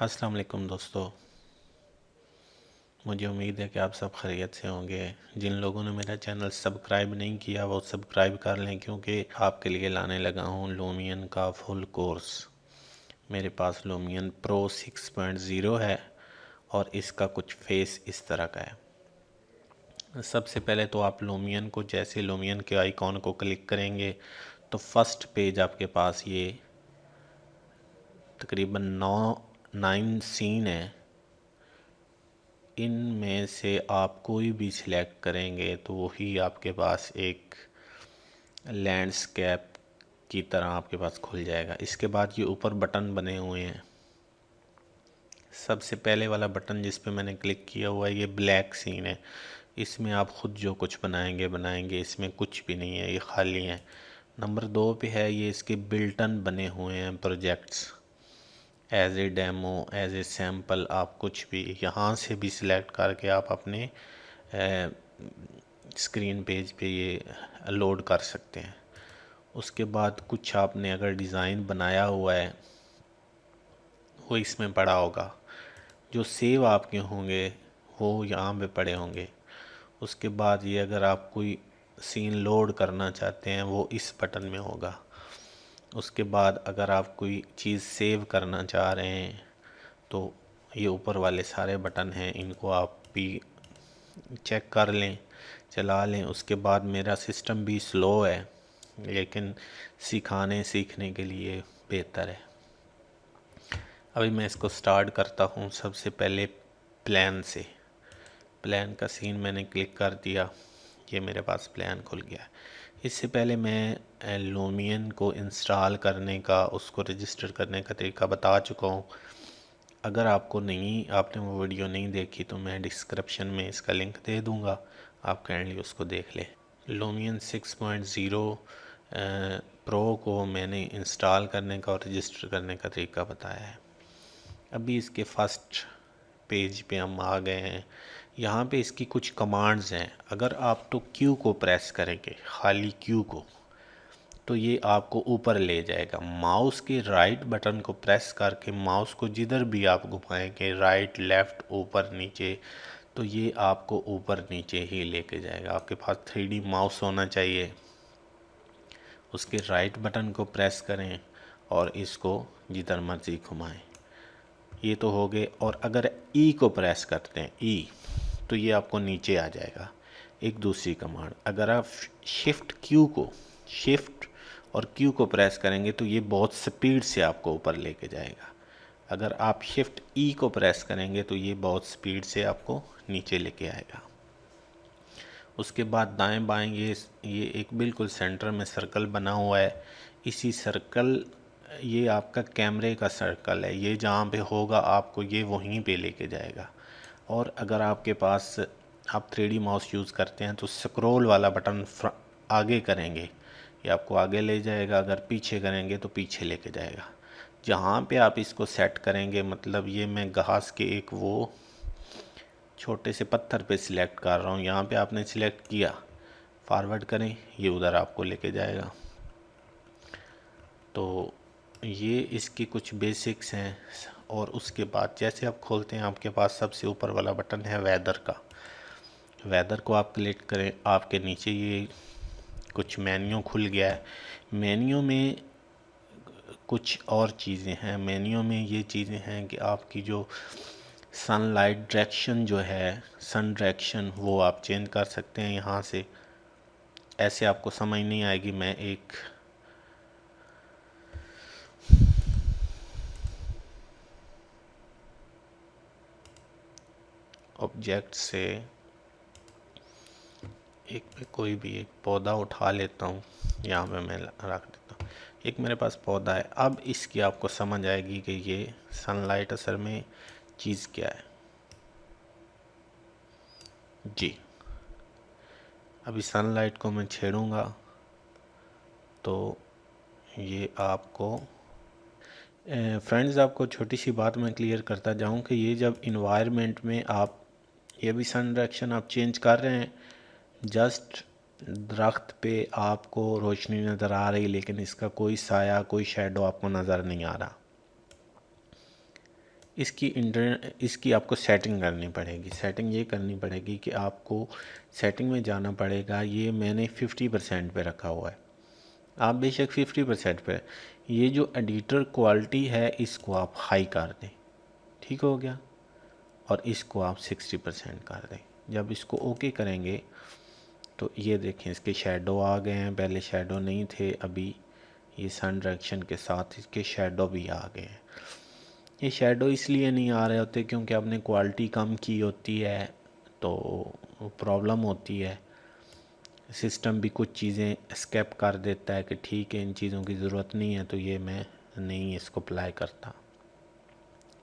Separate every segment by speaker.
Speaker 1: अस्सलाम वालेकुम दोस्तों। मुझे उम्मीद है कि आप सब खैरियत से होंगे। जिन लोगों ने मेरा चैनल सब्सक्राइब नहीं किया वो सब्सक्राइब कर लें, क्योंकि आपके लिए लाने लगा हूँ लूमियन का फुल कोर्स। मेरे पास लूमियन प्रो 6.0 है और इसका कुछ फेस इस तरह का है। सबसे पहले तो आप लूमियन को, जैसे लूमियन के आइकॉन को क्लिक करेंगे तो फर्स्ट पेज आपके पास ये तकरीबन 9 सीन है। इनमें से आप कोई भी सिलेक्ट करेंगे तो वही आपके पास एक लैंडस्केप की तरह आपके पास खुल जाएगा। इसके बाद ये ऊपर बटन बने हुए हैं। सबसे पहले वाला बटन जिस पे मैंने क्लिक किया हुआ है ये ब्लैक सीन है। इसमें आप खुद जो कुछ बनाएंगे, इसमें कुछ भी नहीं है, ये खाली है। नंबर 2 पे है ये इसके बिल्टन बने हुए हैं projects, as a demo, as a sample. आप कुछ भी यहाँ से भी सिलेक्ट करके आप अपने स्क्रीन पेज पे ये लोड कर सकते हैं। उसके बाद कुछ आपने अगर डिज़ाइन बनाया हुआ है वो इसमें पड़ा होगा, जो सेव आपके होंगे वो यहाँ पे पड़े होंगे। उसके बाद ये अगर आप कोई सीन लोड करना चाहते हैं वो इस बटन में होगा। उसके बाद अगर आप कोई चीज़ सेव करना चाह रहे हैं तो ये ऊपर वाले सारे बटन हैं, इनको आप भी चेक कर लें, चला लें। उसके बाद मेरा सिस्टम भी स्लो है, लेकिन सीखने के लिए बेहतर है। अभी मैं इसको स्टार्ट करता हूँ। सबसे पहले प्लान से, प्लान का सीन मैंने क्लिक कर दिया, ये मेरे पास प्लान खुल गया। इससे पहले मैं लूमियन को इंस्टॉल करने का, उसको रजिस्टर करने का तरीका बता चुका हूँ। अगर आपने वो वीडियो नहीं देखी तो मैं डिस्क्रिप्शन में इसका लिंक दे दूँगा, आप काइंडली उसको देख लें। लूमियन 6.0 प्रो को मैंने इंस्टॉल करने का और रजिस्टर करने का तरीका बताया है। अभी इसके फर्स्ट पेज पे हम आ गए हैं। यहाँ पे इसकी कुछ कमांड्स हैं। अगर आप तो क्यू को प्रेस करेंगे, खाली क्यू को, तो ये आपको ऊपर ले जाएगा। माउस के राइट बटन को प्रेस करके माउस को जिधर भी आप घुमाएंगे, राइट लेफ़्ट ऊपर नीचे, तो ये आपको ऊपर नीचे ही लेके जाएगा। आपके पास 3D माउस होना चाहिए। उसके राइट बटन को प्रेस करें और इसको जिधर मर्जी घुमाएं। ये तो हो गए। और अगर ई को प्रेस करते हैं, ई, तो ये आपको नीचे आ जाएगा। एक दूसरी कमांड, अगर आप शिफ्ट और क्यू को प्रेस करेंगे तो ये बहुत स्पीड से आपको ऊपर लेके जाएगा। अगर आप शिफ्ट ई को प्रेस करेंगे तो ये बहुत स्पीड से आपको नीचे लेके आएगा। उसके बाद दाएं बाएं ये एक बिल्कुल सेंटर में सर्कल बना हुआ है। इसी सर्कल, ये आपका कैमरे का सर्कल है, ये जहाँ पे होगा आपको ये वहीं पे लेके जाएगा। और अगर आपके पास आप 3D माउस यूज़ करते हैं तो स्क्रॉल वाला बटन आगे करेंगे, ये आपको आगे ले जाएगा। अगर पीछे करेंगे तो पीछे लेके जाएगा। जहाँ पे आप इसको सेट करेंगे, मतलब ये मैं घास के एक वो छोटे से पत्थर पे सिलेक्ट कर रहा हूँ, यहाँ पे आपने सिलेक्ट किया, फॉरवर्ड करें, ये उधर आपको लेके जाएगा। तो ये इसकी कुछ बेसिक्स हैं। और उसके बाद जैसे आप खोलते हैं, आपके पास सबसे ऊपर वाला बटन है वेदर का। वेदर को आप क्लिक करें, आपके नीचे ये कुछ मेन्यू खुल गया है। मेन्यू में कुछ और चीज़ें हैं। मेन्यू में ये चीज़ें हैं कि आपकी जो सनलाइट डायरेक्शन जो है, सन डायरेक्शन, वो आप चेंज कर सकते हैं यहाँ से। ऐसे आपको समझ नहीं आएगी। मैं एक ऑब्जेक्ट से एक पे कोई भी एक पौधा उठा लेता हूँ, यहाँ पे मैं रख देता हूँ। एक मेरे पास पौधा है। अब इसकी आपको समझ आएगी कि ये सनलाइट असल में चीज़ क्या है। जी, अभी सनलाइट को मैं छेड़ूंगा तो ये आपको फ्रेंड्स, आपको छोटी सी बात मैं क्लियर करता जाऊं कि ये जब इन्वायरमेंट में आप ये भी सन डायरेक्शन आप चेंज कर रहे हैं, जस्ट दरख्त पे आपको रोशनी नज़र आ रही, लेकिन इसका कोई साया, कोई शैडो आपको नज़र नहीं आ रहा। इसकी आपको सेटिंग करनी पड़ेगी। सेटिंग ये करनी पड़ेगी कि आपको सेटिंग में जाना पड़ेगा। ये मैंने 50% पे रखा हुआ है, आप बेशक 50% पे। ये जो एडिटर क्वालिटी है इसको आप हाई कर दें, ठीक हो गया। और इसको आप 60% कर दें। जब इसको ओके करेंगे तो ये देखें इसके शेडो आ गए हैं, पहले शेडो नहीं थे, अभी ये सन डायरेक्शन के साथ इसके शेडो भी आ गए हैं। ये शेडो इसलिए नहीं आ रहे होते क्योंकि आपने क्वालिटी कम की होती है तो प्रॉब्लम होती है। सिस्टम भी कुछ चीज़ें स्केप कर देता है कि ठीक है इन चीज़ों की ज़रूरत नहीं है, तो ये मैं नहीं इसको अप्लाई करता।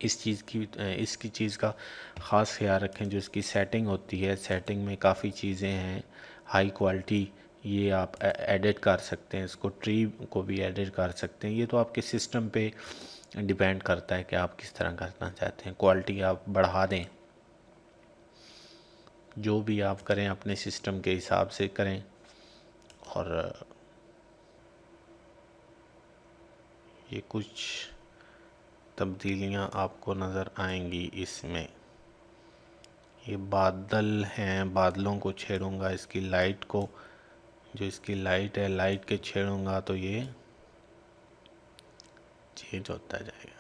Speaker 1: इसकी चीज़ का ख़ास ख्याल रखें। जो इसकी सेटिंग होती है, सेटिंग में काफ़ी चीज़ें हैं हाई क्वालिटी, ये आप एडिट कर सकते हैं। इसको ट्री को भी एडिट कर सकते हैं। ये तो आपके सिस्टम पे डिपेंड करता है कि आप किस तरह करना चाहते हैं। क्वालिटी आप बढ़ा दें, जो भी आप करें अपने सिस्टम के हिसाब से करें। और ये कुछ तब्दीलियां आपको नज़र आएंगी इसमें। ये बादल हैं, बादलों को छेड़ूंगा, इसकी लाइट को, जो इसकी लाइट है लाइट के छेड़ूंगा तो ये चेंज होता जाएगा।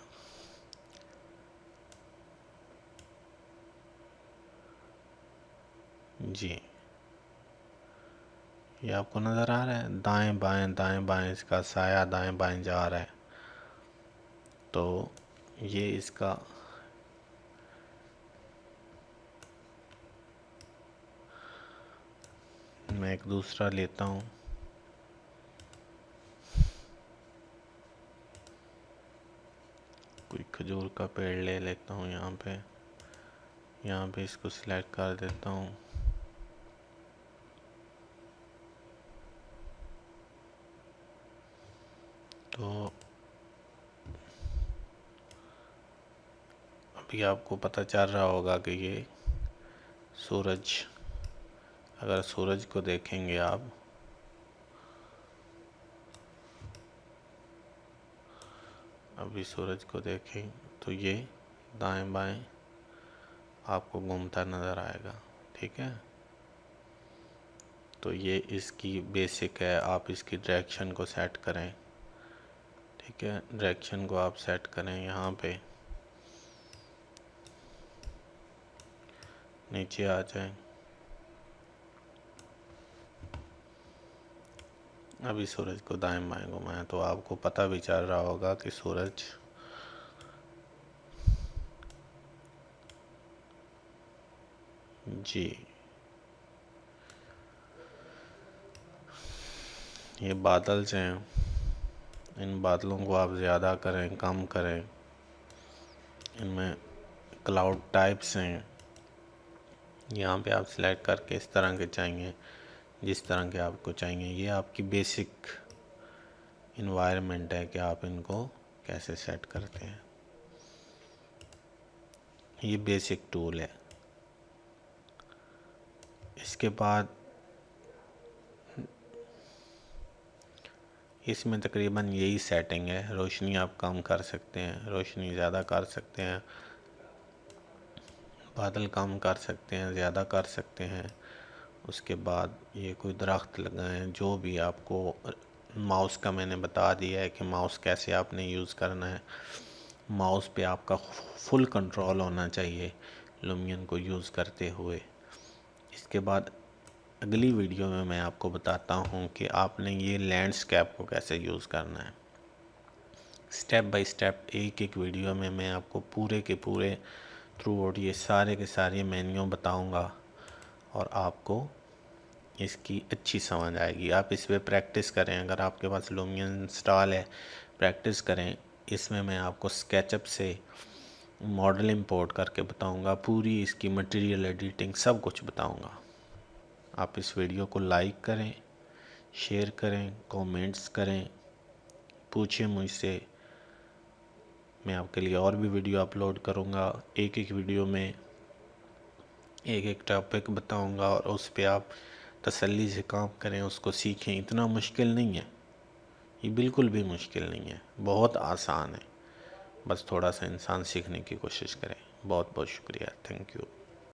Speaker 1: जी, ये आपको नज़र आ रहा है, दाएं बाएं इसका साया दाएं बाएं जा रहा है। तो ये इसका मैं एक दूसरा लेता हूँ। कोई खजूर का पेड़ ले लेता हूँ, यहाँ पे इसको सिलेक्ट कर देता हूँ। तो अभी आपको पता चल रहा होगा कि ये सूरज, अगर सूरज को देखेंगे आप, अभी सूरज को देखें तो ये दाएं बाएं आपको घूमता नज़र आएगा, ठीक है। तो ये इसकी बेसिक है। आप इसकी डायरेक्शन को सेट करें, ठीक है। डायरेक्शन को आप सेट करें, यहाँ पे नीचे आ जाएं। अभी सूरज को दाएं बाएं घुमाएं तो आपको पता भी चल रहा होगा कि सूरज जी, ये बादल से हैं, इन बादलों को आप ज़्यादा करें कम करें, इनमें क्लाउड टाइप्स हैं, यहाँ पे आप सिलेक्ट करके इस तरह के चाहिए, जिस तरह के आपको चाहिए। ये आपकी बेसिक इन्वायरमेंट है कि आप इनको कैसे सेट करते हैं। ये बेसिक टूल है। इसके बाद इसमें तकरीबन यही सेटिंग है। रोशनी आप कम कर सकते हैं, रोशनी ज़्यादा कर सकते हैं, बादल कम कर सकते हैं, ज़्यादा कर सकते हैं। उसके बाद ये कोई दरख्त लगाएं, जो भी आपको, माउस का मैंने बता दिया है कि माउस कैसे आपने यूज़ करना है। माउस पे आपका फुल कंट्रोल होना चाहिए लुमियन को यूज़ करते हुए। इसके बाद अगली वीडियो में मैं आपको बताता हूँ कि आपने ये लैंडस्केप को कैसे यूज़ करना है। स्टेप बाय स्टेप एक एक वीडियो में मैं आपको पूरे के पूरे थ्रू आउट ये सारे के सारे मेन्यू बताऊँगा और आपको इसकी अच्छी समझ आएगी। आप इस पर प्रैक्टिस करें। अगर आपके पास लुमियन इंस्टॉल है, प्रैक्टिस करें। इसमें मैं आपको स्केचअप से मॉडल इंपोर्ट करके बताऊंगा, पूरी इसकी मटेरियल एडिटिंग सब कुछ बताऊंगा। आप इस वीडियो को लाइक करें, शेयर करें, कमेंट्स करें, पूछें मुझसे। मैं आपके लिए और भी वीडियो अपलोड करूंगा। एक एक वीडियो में एक एक टॉपिक बताऊंगा और उस पर आप तसल्ली से काम करें, उसको सीखें। इतना मुश्किल नहीं है, ये बिल्कुल भी मुश्किल नहीं है, बहुत आसान है, बस थोड़ा सा इंसान सीखने की कोशिश करे। बहुत बहुत शुक्रिया, थैंक यू।